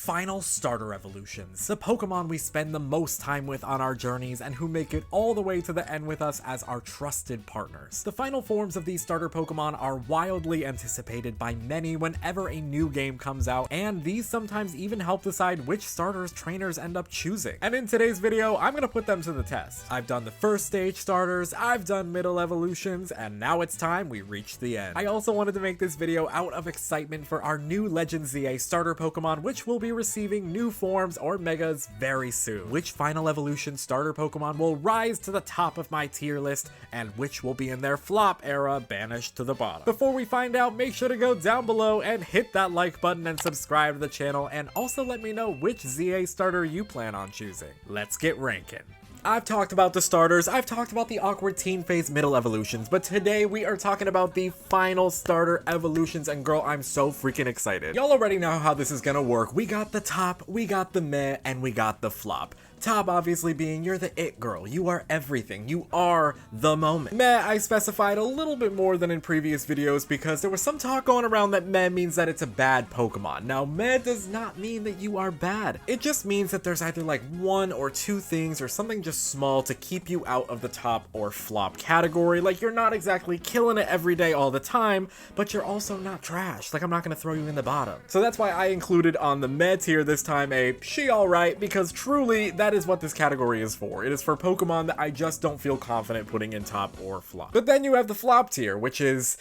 Final starter evolutions, the Pokemon we spend the most time with on our journeys and who make it all the way to the end with us as our trusted partners. The final forms of these starter Pokemon are wildly anticipated by many whenever a new game comes out, and these sometimes even help decide which starters trainers end up choosing. And in today's video, I'm gonna put them to the test. I've done the first stage starters, I've done middle evolutions, and now it's time we reach the end. I also wanted to make this video out of excitement for our new Legend ZA starter Pokemon, which will be receiving new forms or megas very soon. Which final evolution starter Pokemon will rise to the top of my tier list, and which will be in their flop era banished to the bottom. Before we find out, make sure to go down below and hit that like button and subscribe to the channel, and also let me know which ZA starter you plan on choosing. Let's get ranking. I've talked about the starters, I've talked about the awkward teen phase middle evolutions, but today we are talking about the final starter evolutions, and girl, I'm so freaking excited. Y'all already know how this is gonna work. We got the top, we got the meh, and we got the flop. Top obviously being you're the it girl, you are everything, you are the moment. Meh, I specified a little bit more than in previous videos because there was some talk going around that meh means that it's a bad Pokemon. Now meh does not mean that you are bad. It just means that there's either like one or two things or something just small to keep you out of the top or flop category. Like you're not exactly killing it every day all the time, but you're also not trash. Like I'm not gonna throw you in the bottom. So that's why I included on the meh tier this time a she alright, because truly that is what this category is for. It is for Pokemon that I just don't feel confident putting in top or flop. But then you have the flop tier, which is,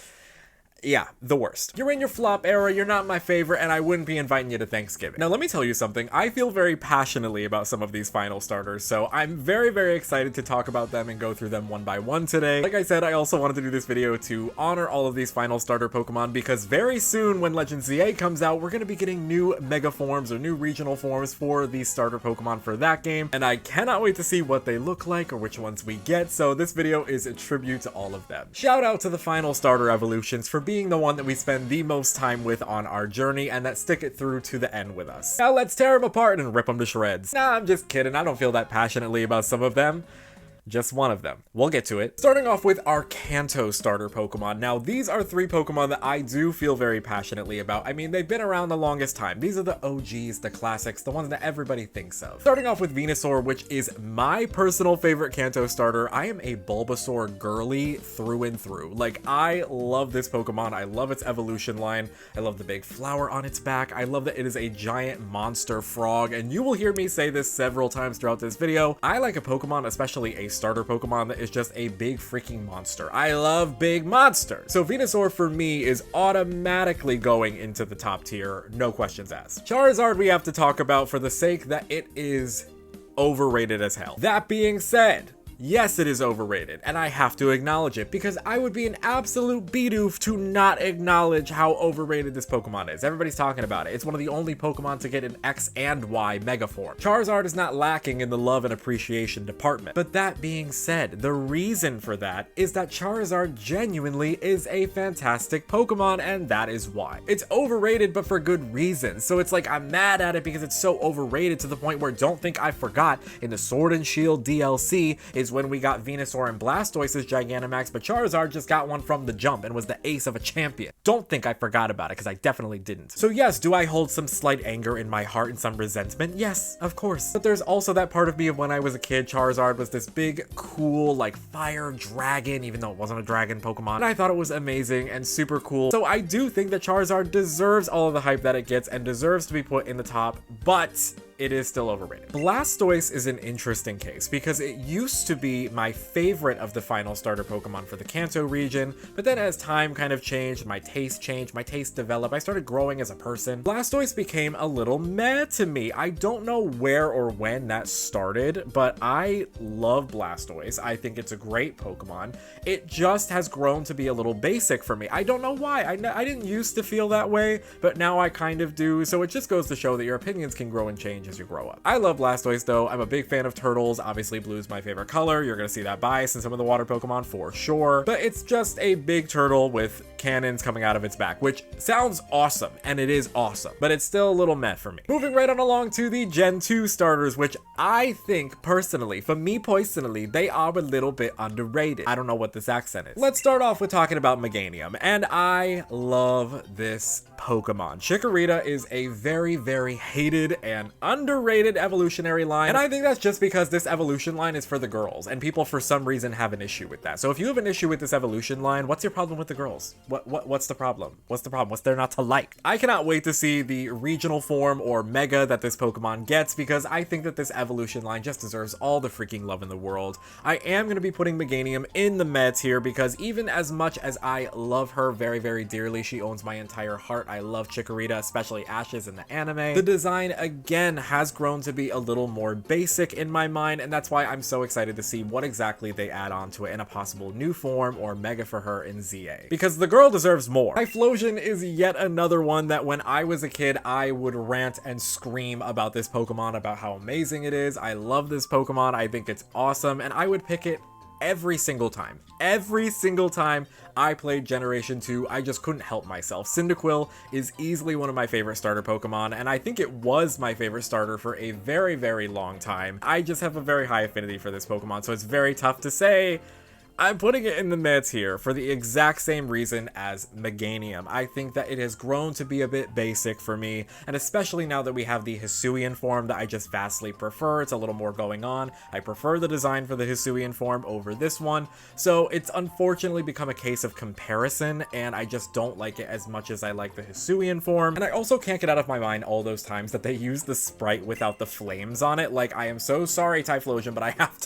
yeah, the worst. You're in your flop era, you're not my favorite, and I wouldn't be inviting you to Thanksgiving. Now let me tell you something, I feel very passionately about some of these final starters, so I'm very, very excited to talk about them and go through them one by one today. Like I said, I also wanted to do this video to honor all of these final starter Pokemon because very soon when Legend ZA comes out, we're going to be getting new mega forms or new regional forms for these starter Pokemon for that game, and I cannot wait to see what they look like or which ones we get, so this video is a tribute to all of them. Shout out to the final starter evolutions for being the one that we spend the most time with on our journey and that stick it through to the end with us. Now let's tear them apart and rip them to shreds. Nah, I'm just kidding. I don't feel that passionately about some of them. Just one of them. We'll get to it. Starting off with our Kanto starter Pokemon. Now, these are three Pokemon that I do feel very passionately about. I mean, they've been around the longest time. These are the OGs, the classics, the ones that everybody thinks of. Starting off with Venusaur, which is my personal favorite Kanto starter. I am a Bulbasaur girly through and through. Like, I love this Pokemon. I love its evolution line. I love the big flower on its back. I love that it is a giant monster frog, and you will hear me say this several times throughout this video. I like a Pokemon, especially a starter Pokemon, that is just a big freaking monster. I love big monsters. So Venusaur for me is automatically going into the top tier, no questions asked. Charizard we have to talk about for the sake that it is overrated as hell. That being said, yes, it is overrated, and I have to acknowledge it because I would be an absolute beedoof to not acknowledge how overrated this Pokemon is. Everybody's talking about it. It's one of the only Pokemon to get an X and Y Mega Form. Charizard is not lacking in the love and appreciation department. But that being said, the reason for that is that Charizard genuinely is a fantastic Pokemon, and that is why. It's overrated, but for good reason. So it's like I'm mad at it because it's so overrated to the point where don't think I forgot in the Sword and Shield DLC is when we got Venusaur and Blastoise as Gigantamax, but Charizard just got one from the jump and was the ace of a champion. Don't think I forgot about it, because I definitely didn't. So yes, do I hold some slight anger in my heart and some resentment? Yes, of course. But there's also that part of me of when I was a kid, Charizard was this big, cool, like fire dragon, even though it wasn't a dragon Pokemon, and I thought it was amazing and super cool. So I do think that Charizard deserves all of the hype that it gets and deserves to be put in the top, but it is still overrated. Blastoise is an interesting case because it used to be my favorite of the final starter Pokemon for the Kanto region, but then as time kind of changed, my taste developed, I started growing as a person. Blastoise became a little meh to me. I don't know where or when that started, but I love Blastoise. I think it's a great Pokemon. It just has grown to be a little basic for me. I don't know why. I didn't used to feel that way, but now I kind of do, so it just goes to show that your opinions can grow and change as you grow up. I love Blastoise though. I'm a big fan of turtles. Obviously blue's my favorite color. You're gonna see that bias in some of the water Pokemon for sure, but it's just a big turtle with cannons coming out of its back, which sounds awesome, and it is awesome, but it's still a little meh for me. Moving right on along to the Gen 2 starters, which I think personally, for me personally, they are a little bit underrated. I don't know what this accent is. Let's start off with talking about Meganium, and I love this Pokemon. Chikorita is a very, very hated and underrated evolutionary line, and I think that's just because this evolution line is for the girls, and people for some reason have an issue with that. So if you have an issue with this evolution line, what's your problem with the girls? What's the problem? What's the problem? What's there not to like? I cannot wait to see the regional form or mega that this Pokemon gets, because I think that this evolution line just deserves all the freaking love in the world. I am going to be putting Meganium in the meds here, because even as much as I love her very, very dearly, she owns my entire heart. I love Chikorita, especially Ash's in the anime. The design again has grown to be a little more basic in my mind, and that's why I'm so excited to see what exactly they add on to it in a possible new form or mega for her in ZA, because the girl deserves more. Typhlosion is yet another one that when I was a kid, I would rant and scream about this Pokemon, about how amazing it is. I love this Pokemon. I think it's awesome, and I would pick it every single time. Every single time I played Generation 2, I just couldn't help myself. Cyndaquil is easily one of my favorite starter Pokemon, and I think it was my favorite starter for a very, very long time. I just have a very high affinity for this Pokemon, so it's very tough to say. I'm putting it in the meds here for the exact same reason as Meganium. I think that it has grown to be a bit basic for me, and especially now that we have the Hisuian form that I just vastly prefer. It's a little more going on. I prefer the design for the Hisuian form over this one, so it's unfortunately become a case of comparison, and I just don't like it as much as I like the Hisuian form. And I also can't get out of my mind all those times that they use the sprite without the flames on it. Like, I am so sorry, Typhlosion, but I have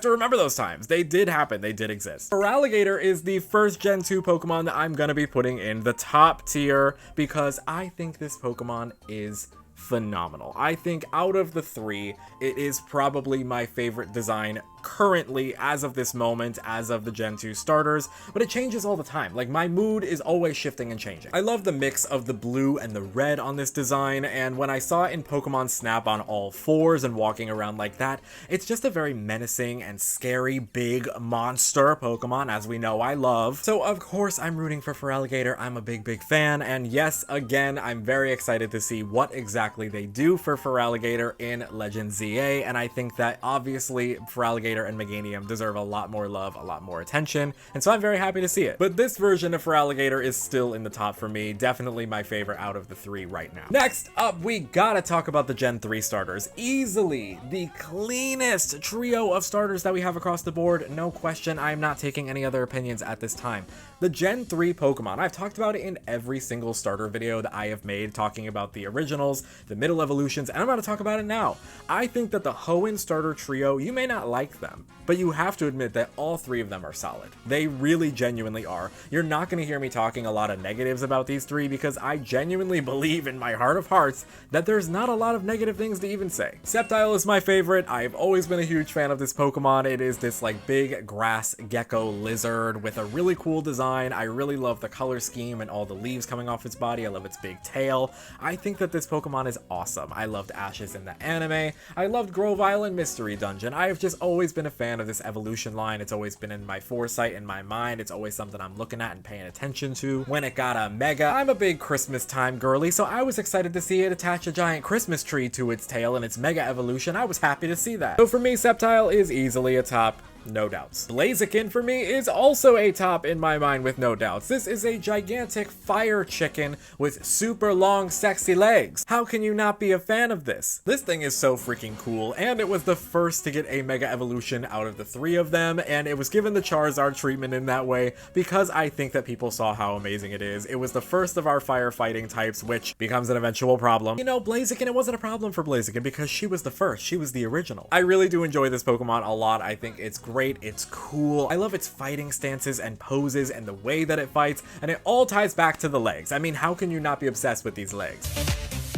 to remember those times. They did happen. They did exist. Feraligatr is the first Gen 2 Pokemon that I'm gonna be putting in the top tier, because I think this Pokemon is phenomenal. I think out of the three, it is probably my favorite design currently, as of this moment, as of the Gen 2 starters, but it changes all the time. Like, my mood is always shifting and changing. I love the mix of the blue and the red on this design, and when I saw it in Pokemon Snap on all fours and walking around like that, it's just a very menacing and scary big monster Pokemon, as we know I love. So of course I'm rooting for Feraligatr. I'm a big fan, and yes, again, I'm very excited to see what exactly they do for Feraligatr in Legend ZA, and I think that obviously Feraligatr and Meganium deserve a lot more love, a lot more attention, and so I'm very happy to see it. But this version of Feraligatr is still in the top for me, definitely my favorite out of the three right now. Next up, we gotta talk about the Gen 3 starters. Easily the cleanest trio of starters that we have across the board, no question. I am not taking any other opinions at this time. The Gen 3 Pokemon, I've talked about it in every single starter video that I have made, talking about the originals, the middle evolutions, and I'm going to talk about it now. I think that the Hoenn starter trio, you may not like them, but you have to admit that all three of them are solid. They really genuinely are. You're not going to hear me talking a lot of negatives about these three, because I genuinely believe in my heart of hearts that there's not a lot of negative things to even say. Sceptile is my favorite. I've always been a huge fan of this Pokemon. It is this like big grass gecko lizard with a really cool design. I really love the color scheme and all the leaves coming off its body. I love its big tail. I think that this Pokemon is awesome. I loved Ash's in the anime. I loved Grovyle in Mystery Dungeon. I have just always been a fan of this evolution line. It's always been in my foresight, in my mind. It's always something I'm looking at and paying attention to. When it got a mega, I'm a big Christmas time girly, so I was excited to see it attach a giant Christmas tree to its tail in its mega evolution. I was happy to see that. So for me, Sceptile is easily a top. No doubts. Blaziken for me is also a top in my mind with no doubts. This is a gigantic fire chicken with super long sexy legs. How can you not be a fan of this? This thing is so freaking cool, and it was the first to get a mega evolution out of the three of them, and it was given the Charizard treatment in that way because I think that people saw how amazing it is. It was the first of our firefighting types, which becomes an eventual problem. You know, Blaziken, it wasn't a problem for Blaziken because she was the first. She was the original. I really do enjoy this Pokemon a lot. I think it's great. It's cool. I love its fighting stances and poses and the way that it fights, and it all ties back to the legs. I mean, how can you not be obsessed with these legs?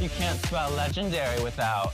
You can't spell legendary without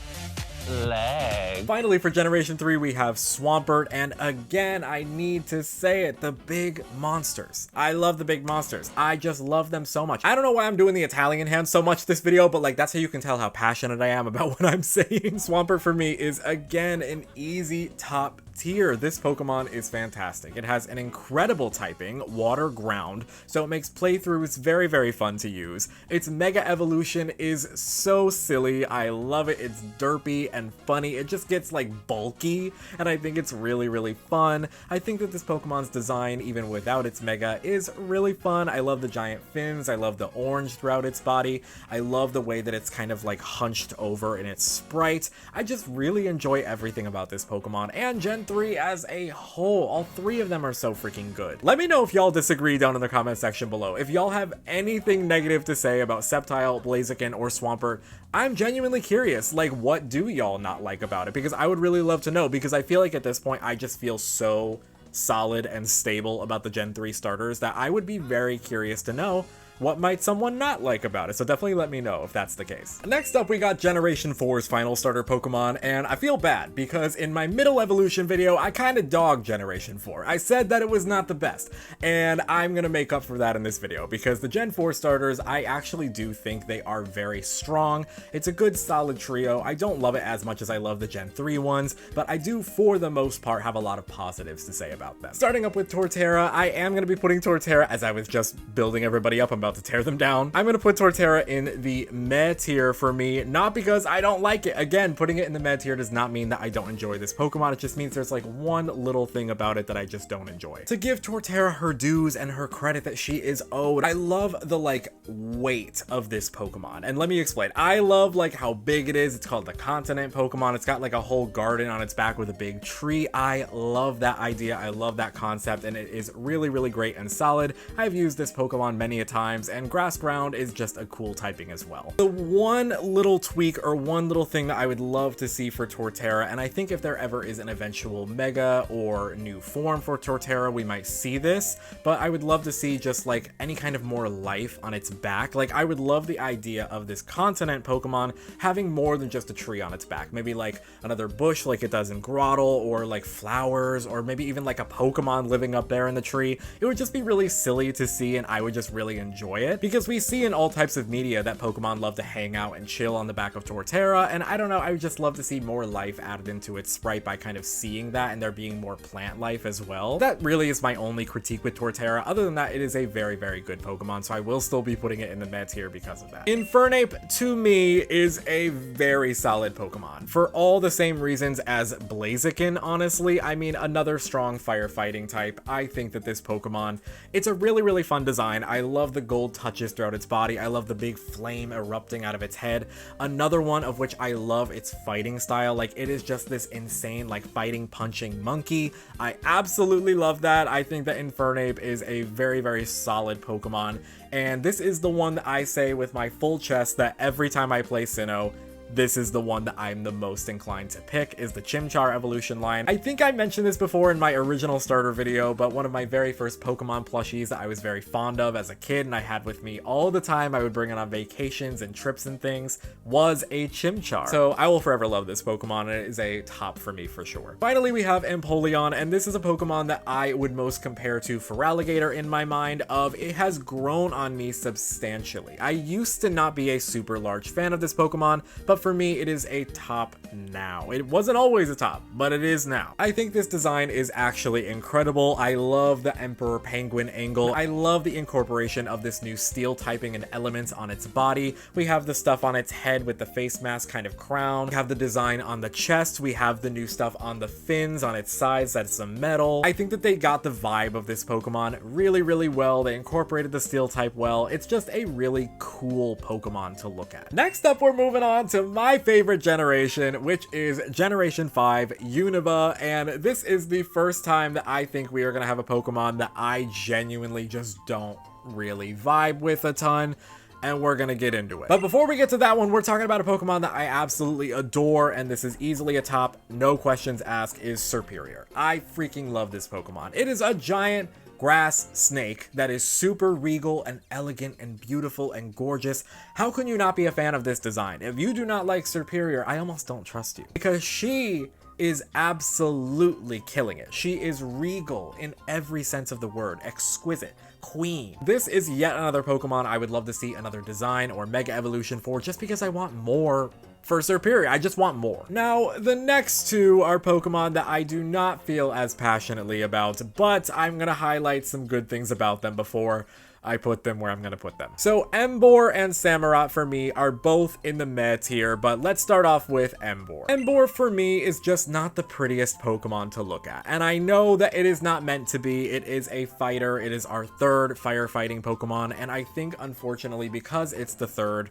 leg. Finally, for Generation 3, we have Swampert, and again, I need to say it, the big monsters. I love the big monsters. I just love them so much. I don't know why I'm doing the Italian hand so much this video, but like, that's how you can tell how passionate I am about what I'm saying. Swampert for me is, again, an easy top tier. This Pokemon is fantastic. It has an incredible typing, water ground, so it makes playthroughs very, very fun to use. Its Mega Evolution is so silly. I love it. It's derpy and funny. It just gets like bulky, and I think it's really, really fun. I think that this Pokemon's design, even without its Mega, is really fun. I love the giant fins. I love the orange throughout its body. I love the way that it's kind of like hunched over in its sprite. I just really enjoy everything about this Pokemon, and Gen 3 as a whole. All three of them are so freaking good. Let me know if y'all disagree down in the comment section below. If y'all have anything negative to say about Sceptile, Blaziken, or Swampert, I'm genuinely curious, like, what do y'all not like about it? Because I would really love to know, because I feel like at this point, I just feel so solid and stable about the Gen 3 starters that I would be very curious to know what might someone not like about it, so definitely let me know if that's the case. Next up, we got Generation 4's final starter Pokemon, and I feel bad because in my middle evolution video, I kind of dogged Generation 4. I said that it was not the best, and I'm gonna make up for that in this video because the Gen 4 starters, I actually do think they are very strong. It's a good solid trio. I don't love it as much as I love the Gen 3 ones, but I do for the most part have a lot of positives to say about them. Starting up with Torterra, I am gonna be putting Torterra, as I was just building everybody up, I'm about to tear them down. I'm gonna put Torterra in the meh tier for me, not because I don't like it. Again, putting it in the meh tier does not mean that I don't enjoy this Pokemon. It just means there's like one little thing about it that I just don't enjoy. To give Torterra her dues and her credit that she is owed, I love the like weight of this Pokemon. And let me explain. I love like how big it is. It's called the continent Pokemon. It's got like a whole garden on its back with a big tree. I love that idea. I love that concept, and it is really, really great and solid. I've used this Pokemon many a time, and grass ground is just a cool typing as well. The one little tweak or one little thing that I would love to see for Torterra, and I think if there ever is an eventual Mega or new form for Torterra, we might see this, but I would love to see just like any kind of more life on its back. Like, I would love the idea of this continent Pokemon having more than just a tree on its back. Maybe like another bush like it does in Grottle, or like flowers, or maybe even like a Pokemon living up there in the tree. It would just be really silly to see, and I would just really enjoy it, because we see in all types of media that Pokemon love to hang out and chill on the back of Torterra, and I don't know, I would just love to see more life added into its sprite by kind of seeing that, and there being more plant life as well. That really is my only critique with Torterra. Other than that, it is a very, very good Pokemon, so I will still be putting it in the meh tier because of that. Infernape, to me, is a very solid Pokemon, for all the same reasons as Blaziken, honestly. I mean, another strong firefighting type. I think that this Pokemon, it's a really, really fun design. I love the gold touches throughout its body. I love the big flame erupting out of its head. Another one of which I love its fighting style. Like, it is just this insane, like, fighting, punching monkey. I absolutely love that. I think that Infernape is a very, very solid Pokemon, and this is the one that I say with my full chest that every time I play Sinnoh, this is the one that I'm the most inclined to pick, is the Chimchar evolution line. I think I mentioned this before in my original starter video, but one of my very first Pokemon plushies that I was very fond of as a kid and I had with me all the time, I would bring it on vacations and trips and things, was a Chimchar. So I will forever love this Pokemon, and it is a top for me for sure. Finally, we have Empoleon, and this is a Pokemon that I would most compare to Feraligatr in my mind. Of it has grown on me substantially. I used to not be a super large fan of this Pokemon, but for me, it is a top now. It wasn't always a top, but it is now. I think this design is actually incredible. I love the Emperor Penguin angle. I love the incorporation of this new steel typing and elements on its body. We have the stuff on its head with the face mask kind of crown. We have the design on the chest. We have the new stuff on the fins on its sides that's some metal. I think that they got the vibe of this Pokemon really, really well. They incorporated the steel type well. It's just a really cool Pokemon to look at. Next up, we're moving on to my favorite generation, which is Generation 5 Unova, and this is the first time that I think we are going to have a Pokemon that I genuinely just don't really vibe with a ton, and we're gonna get into it. But before we get to that one, we're talking about a Pokemon that I absolutely adore, and this is easily a top, no questions asked, is Serperior. I freaking love this Pokemon. It is a giant grass snake that is super regal and elegant and beautiful and gorgeous. How can you not be a fan of this design? If you do not like Serperior, I almost don't trust you, because she is absolutely killing it. She is regal in every sense of the word, exquisite, queen. This is yet another Pokemon I would love to see another design or mega evolution for, just because I want more for Serperior. I just want more. Now, the next two are Pokemon that I do not feel as passionately about, but I'm gonna highlight some good things about them before I put them where I'm gonna put them. So Emboar and Samurott for me are both in the meh tier, but let's start off with Emboar. Emboar for me is just not the prettiest Pokemon to look at, and I know that it is not meant to be. It is a fighter. It is our third firefighting Pokemon, and I think unfortunately because it's the third,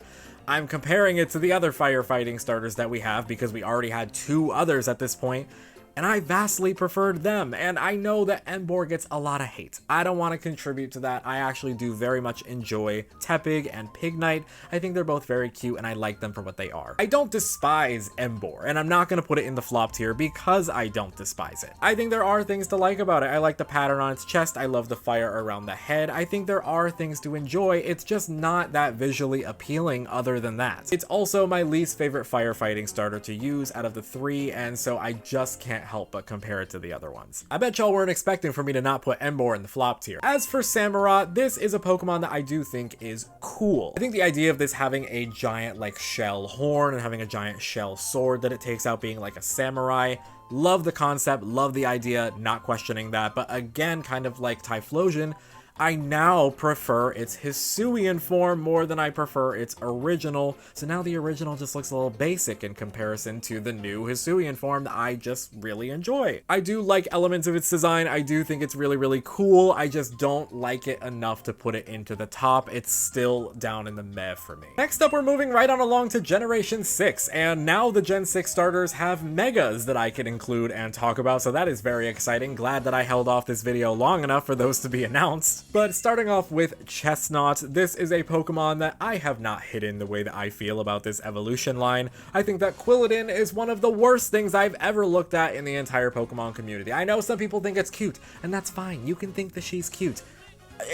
I'm comparing it to the other firefighting starters that we have, because we already had two others at this point, and I vastly preferred them, and I know that Emboar gets a lot of hate. I don't want to contribute to that. I actually do very much enjoy Tepig and Pignite. I think they're both very cute, and I like them for what they are. I don't despise Emboar, and I'm not going to put it in the flop tier because I don't despise it. I think there are things to like about it. I like the pattern on its chest. I love the fire around the head. I think there are things to enjoy. It's just not that visually appealing other than that. It's also my least favorite firefighting starter to use out of the three, and so I just can't help but compare it to the other ones. I bet y'all weren't expecting for me to not put Emboar in the flop tier. As for Samurott, this is a Pokemon that I do think is cool. I think the idea of this having a giant like shell horn and having a giant shell sword that it takes out being like a samurai, love the concept, love the idea, not questioning that, but again, kind of like Typhlosion, I now prefer its Hisuian form more than I prefer its original, so now the original just looks a little basic in comparison to the new Hisuian form that I just really enjoy. I do like elements of its design. I do think it's really, really cool. I just don't like it enough to put it into the top. It's still down in the meh for me. Next up, we're moving right on along to Generation 6, and now the Gen 6 starters have megas that I can include and talk about, so that is very exciting. Glad that I held off this video long enough for those to be announced. But starting off with Chestnut, this is a Pokemon that I have not hidden the way that I feel about this evolution line. I think that Quilladin is one of the worst things I've ever looked at in the entire Pokemon community. I know some people think it's cute, and that's fine. You can think that she's cute.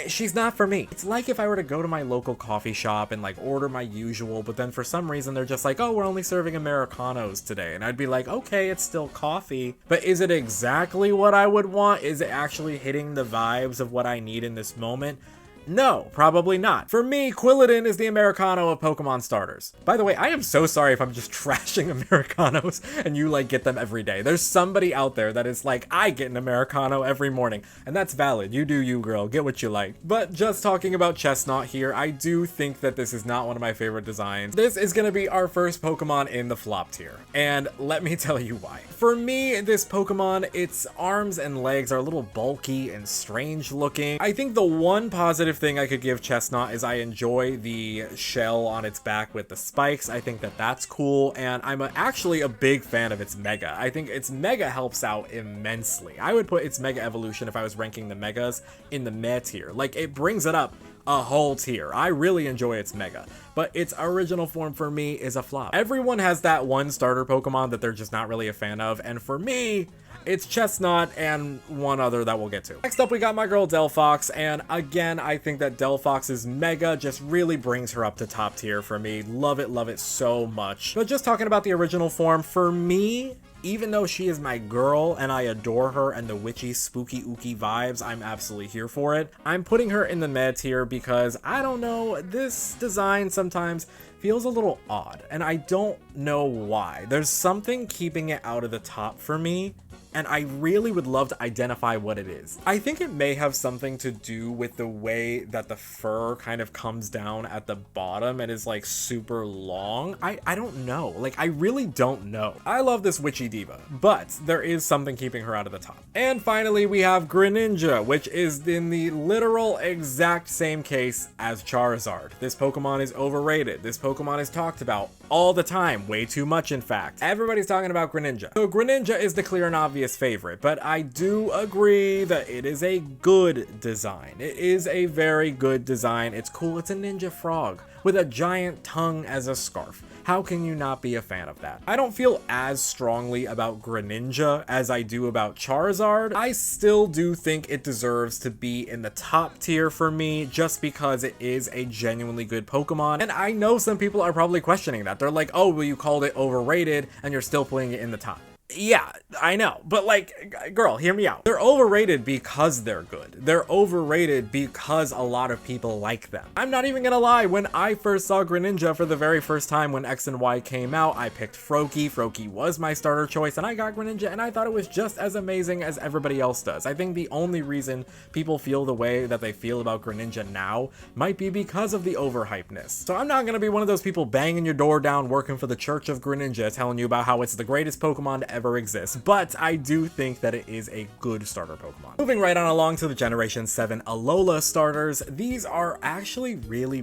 She's not for me. It's like if I were to go to my local coffee shop and like order my usual, but then for some reason they're just like, oh, we're only serving Americanos today. And I'd be like, okay, it's still coffee, but is it exactly what I would want? Is it actually hitting the vibes of what I need in this moment? No, probably not. For me, Quilladin is the Americano of Pokemon starters. By the way, I am so sorry if I'm just trashing Americanos and you like get them every day. There's somebody out there that is like, I get an Americano every morning, and that's valid. You do you, girl. Get what you like. But just talking about Chestnut here, I do think that this is not one of my favorite designs. This is gonna be our first Pokemon in the flop tier, and let me tell you why. For me, this Pokemon, its arms and legs are a little bulky and strange looking. I think the one positive thing I could give Chestnut is I enjoy the shell on its back with the spikes. I think that that's cool, and I'm actually a big fan of its Mega. I think its Mega helps out immensely. I would put its Mega evolution, if I was ranking the Megas, in the meh tier. Like, it brings it up a whole tier. I really enjoy its Mega, but its original form for me is a flop. Everyone has that one starter Pokemon that they're just not really a fan of, and for me, it's Chestnut and one other that we'll get to. Next up, we got my girl Delphox, and again, I think that Delphox's Mega just really brings her up to top tier for me. Love it so much. But just talking about the original form, for me, even though she is my girl and I adore her and the witchy, spooky, ooky vibes, I'm absolutely here for it. I'm putting her in the meh tier because, I don't know, this design sometimes feels a little odd, and I don't know why. There's something keeping it out of the top for me, and I really would love to identify what it is. I think it may have something to do with the way that the fur kind of comes down at the bottom and is like super long. I don't know. Like, I really don't know. I love this witchy diva, but there is something keeping her out of the top. And finally, we have Greninja, which is in the literal exact same case as Charizard. This Pokemon is overrated. This Pokemon is talked about all the time, way too much in fact. Everybody's talking about Greninja. So Greninja is the clear and obvious obvious favorite, but I do agree that it is a good design. It is a very good design. It's cool. It's a ninja frog with a giant tongue as a scarf. How can you not be a fan of that? I don't feel as strongly about Greninja as I do about Charizard. I still do think it deserves to be in the top tier for me just because it is a genuinely good Pokemon. And I know some people are probably questioning that. They're like, oh, well, you called it overrated and you're still putting it in the top. Yeah, I know, but like, girl, hear me out. They're overrated because they're good. They're overrated because a lot of people like them. I'm not even gonna lie, when I first saw Greninja for the very first time when X and Y came out, I picked Froakie. Froakie was my starter choice, and I got Greninja, and I thought it was just as amazing as everybody else does. I think the only reason people feel the way that they feel about Greninja now might be because of the overhypeness. So I'm not gonna be one of those people banging your door down working for the Church of Greninja telling you about how it's the greatest Pokemon to ever exist, but I do think that it is a good starter Pokemon. Moving right on along to the Generation 7 Alola Starters, these are actually really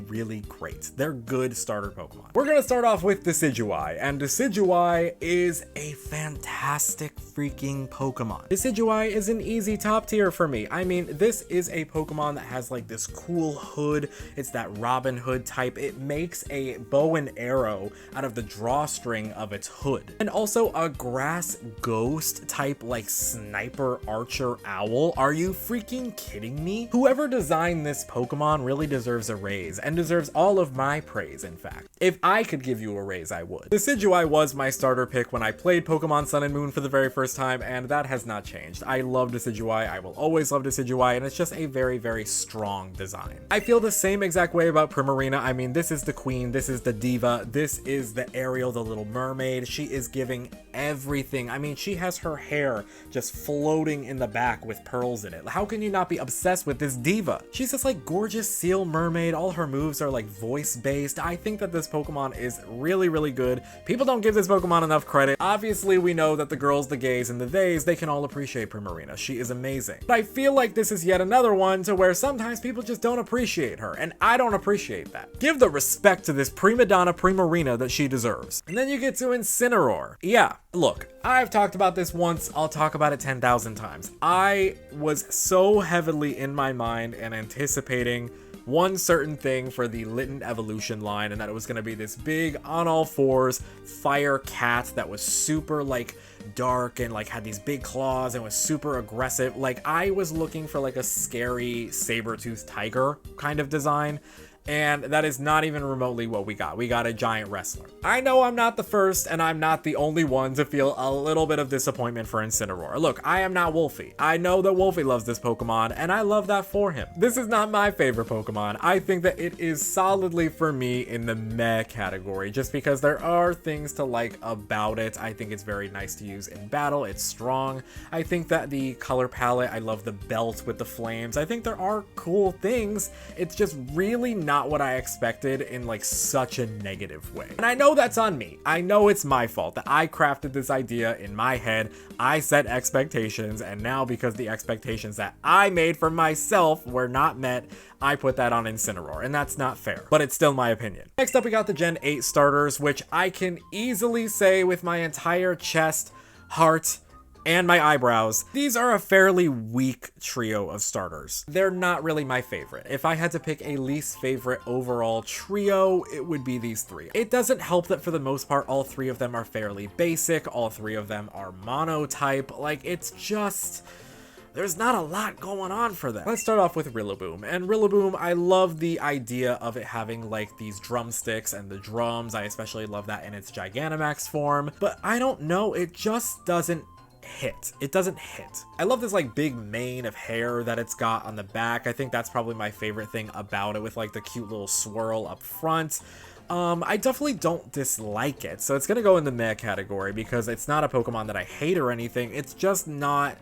great. They're good starter Pokemon. We're gonna start off with Decidueye, and Decidueye is a fantastic freaking Pokemon. Decidueye is an easy top tier for me. I mean, this is a Pokemon that has like this cool hood. It's that Robin Hood type. It makes a bow and arrow out of the drawstring of its hood, and also a grass ghost type like sniper archer owl. Are you freaking kidding me? Whoever designed this Pokemon really deserves a raise, and deserves all of my praise, in fact. If I could give you a raise, I would. Decidueye was my starter pick when I played Pokemon Sun and Moon for the very first time, and that has not changed. I love Decidueye, I will always love Decidueye, and it's just a very strong design. I feel the same exact way about Primarina. I mean, this is the queen, this is the diva, this is the Ariel, the little mermaid. She is giving everything. I mean, she has her hair just floating in the back with pearls in it. How can you not be obsessed with this diva? She's this like gorgeous seal mermaid. All her moves are like voice based. I think that this Pokemon is really good. People don't give this Pokemon enough credit. Obviously, we know that the girls, the gays, and the theys, they can all appreciate Primarina. She is amazing. But I feel like this is yet another one to where sometimes people just don't appreciate her, and I don't appreciate that. Give the respect to this prima donna Primarina that she deserves. And then you get to Incineroar. Yeah, look, I've talked about this once, I'll talk about it 10,000 times. I was so heavily in my mind and anticipating one certain thing for the Litten evolution line, and that it was going to be this big on all fours fire cat that was super like dark and like had these big claws and was super aggressive. Like, I was looking for like a scary saber-toothed tiger kind of design, and that is not even remotely what we got. We got a giant wrestler. I know I'm not the first, and I'm not the only one to feel a little bit of disappointment for Incineroar. Look, I am not Wolfie. I know that Wolfie loves this Pokemon, and I love that for him. This is not my favorite Pokemon. I think that it is solidly for me in the meh category, just because there are things to like about it. I think it's very nice to use in battle. It's strong. I think that the color palette, I love the belt with the flames. I think there are cool things. It's just really not what I expected in like such a negative way. And I know that's on me. I know it's my fault that I crafted this idea in my head. I set expectations, and now because the expectations that I made for myself were not met, I put that on Incineroar, and that's not fair, but it's still my opinion. Next up, we got the Gen 8 starters, which I can easily say with my entire chest, heart, and my eyebrows, these are a fairly weak trio of starters. They're not really my favorite. If I had to pick a least favorite overall trio, it would be these three. It doesn't help that for the most part, all three of them are fairly basic. All three of them are monotype. Like, it's just, there's not a lot going on for them. Let's start off with Rillaboom. And Rillaboom, I love the idea of it having like these drumsticks and the drums. I especially love that in its Gigantamax form, but I don't know, it just doesn't hit. It doesn't hit. I love this like big mane of hair that it's got on the back. I think that's probably my favorite thing about it, with like the cute little swirl up front. I definitely don't dislike it, so it's gonna go in the meh category because it's not a Pokemon that I hate or anything. It's just not,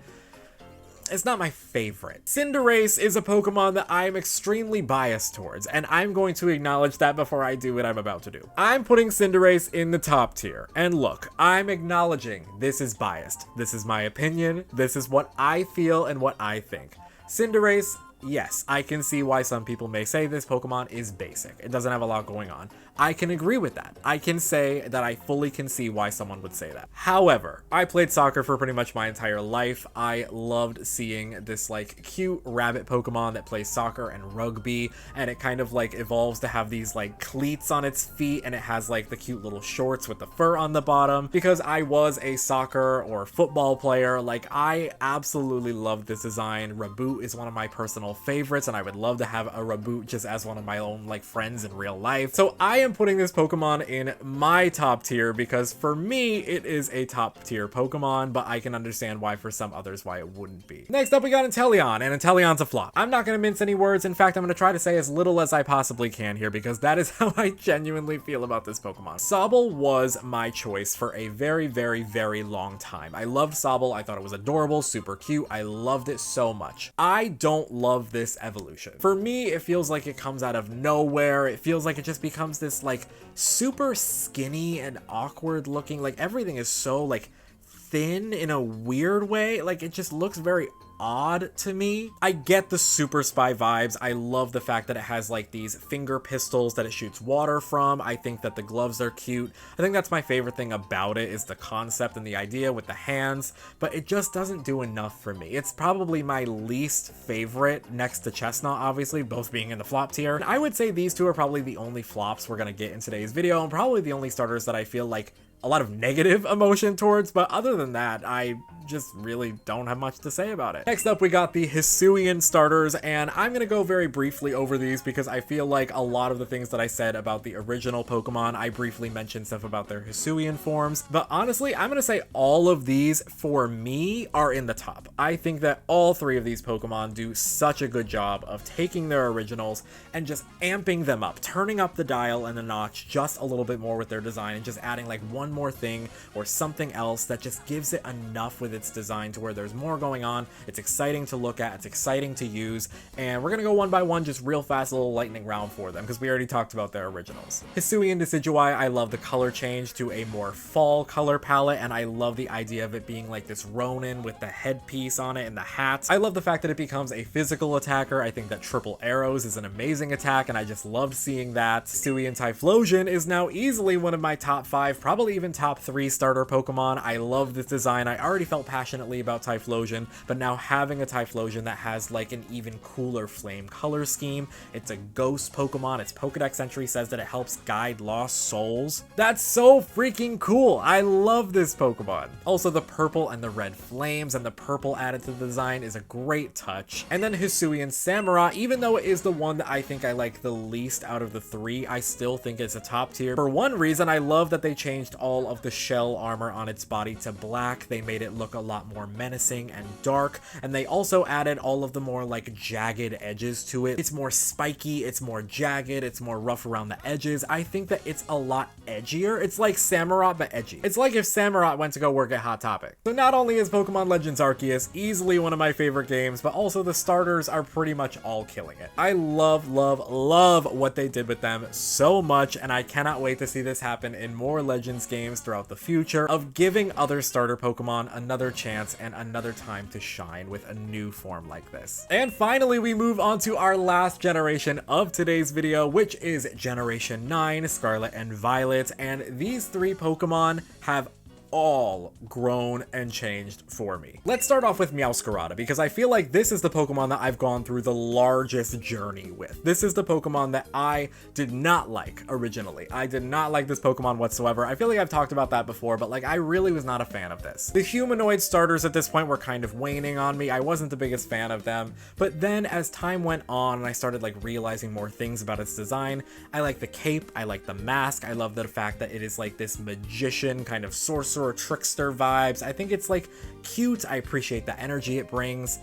it's not my favorite. Cinderace is a Pokemon that I am extremely biased towards, and I'm going to acknowledge that before I do what I'm about to do. I'm putting Cinderace in the top tier, and look, I'm acknowledging this is biased. This is my opinion, this is what I feel and what I think. Cinderace, yes, I can see why some people may say this Pokemon is basic. It doesn't have a lot going on. I can agree with that. I can say that I fully can see why someone would say that. However, I played soccer for pretty much my entire life. I loved seeing this like cute rabbit Pokemon that plays soccer and rugby, and it kind of like evolves to have these like cleats on its feet, and it has like the cute little shorts with the fur on the bottom. Because I was a soccer or football player, like I absolutely love this design. Raboot is one of my personal favorites, and I would love to have a Raboot just as one of my own like friends in real life. So I am putting this Pokemon in my top tier because for me it is a top tier Pokemon, but I can understand why for some others why it wouldn't be. Next up we got Inteleon, and Inteleon's a flop. I'm not going to mince any words. In fact, I'm going to try to say as little as I possibly can here because that is how I genuinely feel about this Pokemon. Sobble was my choice for a very, very, very long time. I loved Sobble. I thought it was adorable, super cute. I loved it so much. I don't love this evolution. For me, it feels like it comes out of nowhere. It feels like it just becomes this like super skinny and awkward looking. Like everything is so like thin in a weird way. Like it just looks very odd to me. I get the Super Spy vibes. I love the fact that it has like these finger pistols that it shoots water from. I think that the gloves are cute. I think that's my favorite thing about it is the concept and the idea with the hands, but it just doesn't do enough for me. It's probably my least favorite next to Chestnut, obviously, both being in the flop tier. And I would say these two are probably the only flops we're gonna get in today's video, and probably the only starters that I feel like a lot of negative emotion towards, but other than that, I just really don't have much to say about it. Next up, we got the Hisuian Starters, and I'm gonna go very briefly over these because I feel like a lot of the things that I said about the original Pokemon, I briefly mentioned stuff about their Hisuian forms, but honestly, I'm gonna say all of these, for me, are in the top. I think that all three of these Pokemon do such a good job of taking their originals and just amping them up, turning up the dial and the notch just a little bit more with their design, and just adding like one more thing or something else that just gives it enough with its design to where there's more going on. It's exciting to look at, it's exciting to use, and we're gonna go one by one, just real fast, a little lightning round for them because we already talked about their originals. Hisuian Decidueye, I love the color change to a more fall color palette, and I love the idea of it being like this Ronin with the headpiece on it and the hat. I love the fact that it becomes a physical attacker. I think that triple arrows is an amazing attack, and I just loved seeing that. Hisuian Typhlosion is now easily one of my top 5, probably even top 3 starter Pokemon. I love this design. I already felt passionately about Typhlosion, but now having a Typhlosion that has like an even cooler flame color scheme. It's a ghost Pokemon. Its Pokedex entry says that it helps guide lost souls. That's so freaking cool. I love this Pokemon. Also, the purple and the red flames and the purple added to the design is a great touch. And then Hisuian Samurott, even though it is the one that I think I like the least out of the 3, I still think it's a top tier. For one reason, I love that they changed all of the shell armor on its body to black. They made it look a lot more menacing and dark, and they also added all of the more like jagged edges to it. It's more spiky, it's more jagged, it's more rough around the edges. I think that it's a lot edgier. It's like Samurott but edgy. It's like if Samurott went to go work at Hot Topic. So not only is Pokemon Legends Arceus easily one of my favorite games, but also the starters are pretty much all killing it. I love, love, love what they did with them so much, and I cannot wait to see this happen in more Legends games throughout the future, of giving other starter Pokemon another chance and another time to shine with a new form like this. And finally, we move on to our last generation of today's video, which is Generation 9, Scarlet and Violet, and these 3 Pokemon have all grown and changed for me. Let's start off with Meowscarada, because I feel like this is the Pokemon that I've gone through the largest journey with. This is the Pokemon that I did not like originally. I did not like this Pokemon whatsoever. I feel like I've talked about that before, but like I really was not a fan of this. The humanoid starters at this point were kind of waning on me. I wasn't the biggest fan of them, but then as time went on and I started like realizing more things about its design, I like the cape, I like the mask, I love the fact that it is like this magician kind of sorcerer trickster vibes. I think it's like cute. I appreciate the energy it brings.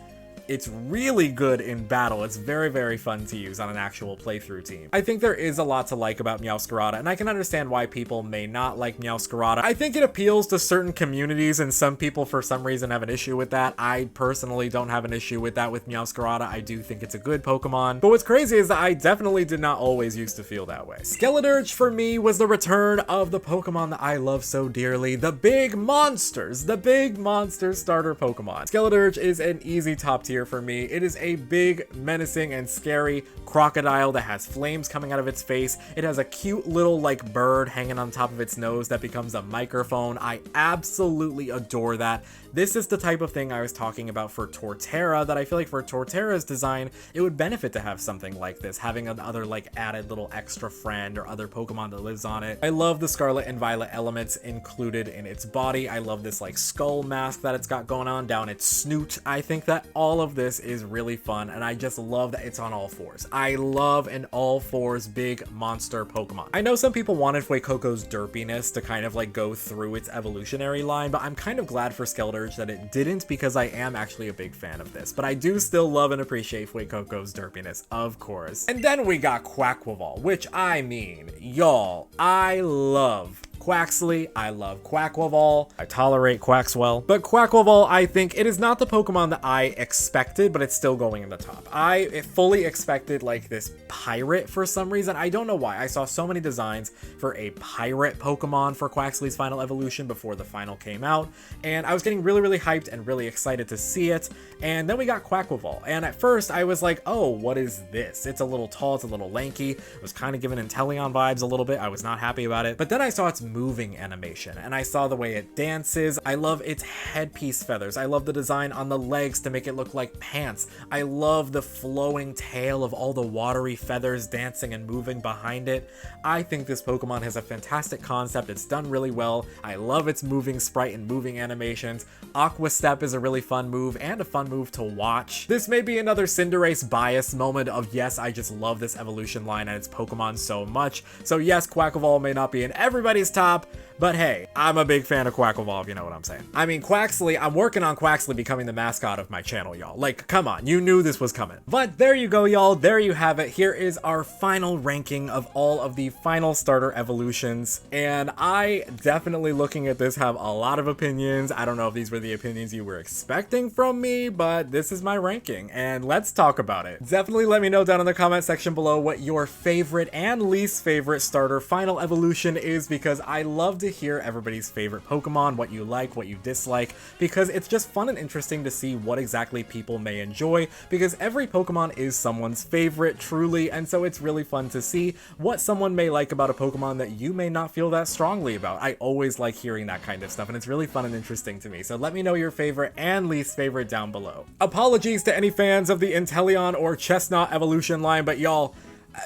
It's really good in battle. It's very, very fun to use on an actual playthrough team. I think there is a lot to like about Meowscarada, and I can understand why people may not like Meowscarada. I think it appeals to certain communities, and some people for some reason have an issue with that. I personally don't have an issue with that with Meowscarada. I do think it's a good Pokemon. But what's crazy is that I definitely did not always used to feel that way. Skeledirge for me was the return of the Pokemon that I love so dearly, the big monsters starter Pokemon. Skeledirge is an easy top tier here for me. It is a big, menacing, and scary crocodile that has flames coming out of its face. It has a cute little like bird hanging on top of its nose that becomes a microphone. I absolutely adore that. This is the type of thing I was talking about for Torterra, that I feel like for Torterra's design, it would benefit to have something like this, having another like added little extra friend or other Pokemon that lives on it. I love the Scarlet and Violet elements included in its body. I love this like skull mask that it's got going on down its snoot. I think that all of this is really fun, and I just love that it's on all fours. I love an all fours big monster Pokemon. I know some people wanted Fuecoco's derpiness to kind of like go through its evolutionary line, but I'm kind of glad for Skeletor that it didn't, because I am actually a big fan of this. But I do still love and appreciate Fuecoco's derpiness, of course. And then we got Quaquaval, which I mean, y'all, I love Quaxly, I love Quaquaval, I tolerate Quaxwell, but Quaquaval, I think it is not the Pokemon that I expected, but it's still going in the top. I fully expected like this pirate for some reason. I don't know why. I saw so many designs for a pirate Pokemon for Quaxly's final evolution before the final came out, and I was getting really hyped and really excited to see it. And then we got Quaquaval, and at first I was like, oh, what is this? It's a little tall, it's a little lanky. It was kind of giving Inteleon vibes a little bit. I was not happy about it, but then I saw its moving animation, and I saw the way it dances. I love its headpiece feathers. I love the design on the legs to make it look like pants. I love the flowing tail of all the watery feathers dancing and moving behind it. I think this Pokemon has a fantastic concept. It's done really well. I love its moving sprite and moving animations. Aqua Step is a really fun move and a fun move to watch. This may be another Cinderace bias moment of, yes, I just love this evolution line and its Pokemon so much. So yes, Quaquaval may not be in everybody's top, but hey, I'm a big fan of Quaquaval, if you know what I'm saying. I mean, Quaxly, I'm working on Quaxly becoming the mascot of my channel, y'all. Like, come on, you knew this was coming. But there you go, y'all. There you have it. Here is our final ranking of all of the final starter evolutions. And I definitely, looking at this, have a lot of opinions. I don't know if these were the opinions you were expecting from me, but this is my ranking, and let's talk about it. Definitely let me know down in the comment section below what your favorite and least favorite starter final evolution is, because I love to hear everybody's favorite Pokemon, what you like, what you dislike, because it's just fun and interesting to see what exactly people may enjoy, because every Pokemon is someone's favorite, truly, and so it's really fun to see what someone may like about a Pokemon that you may not feel that strongly about. I always like hearing that kind of stuff, and it's really fun and interesting to me, so let me know your favorite and least favorite down below. Apologies to any fans of the Inteleon or Chestnut evolution line, but y'all,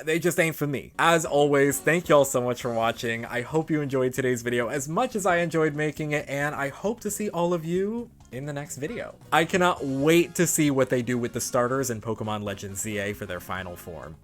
they just ain't for me. As always, thank y'all so much for watching. I hope you enjoyed today's video as much as I enjoyed making it, and I hope to see all of you in the next video. I cannot wait to see what they do with the starters in Pokemon Legends ZA for their final form.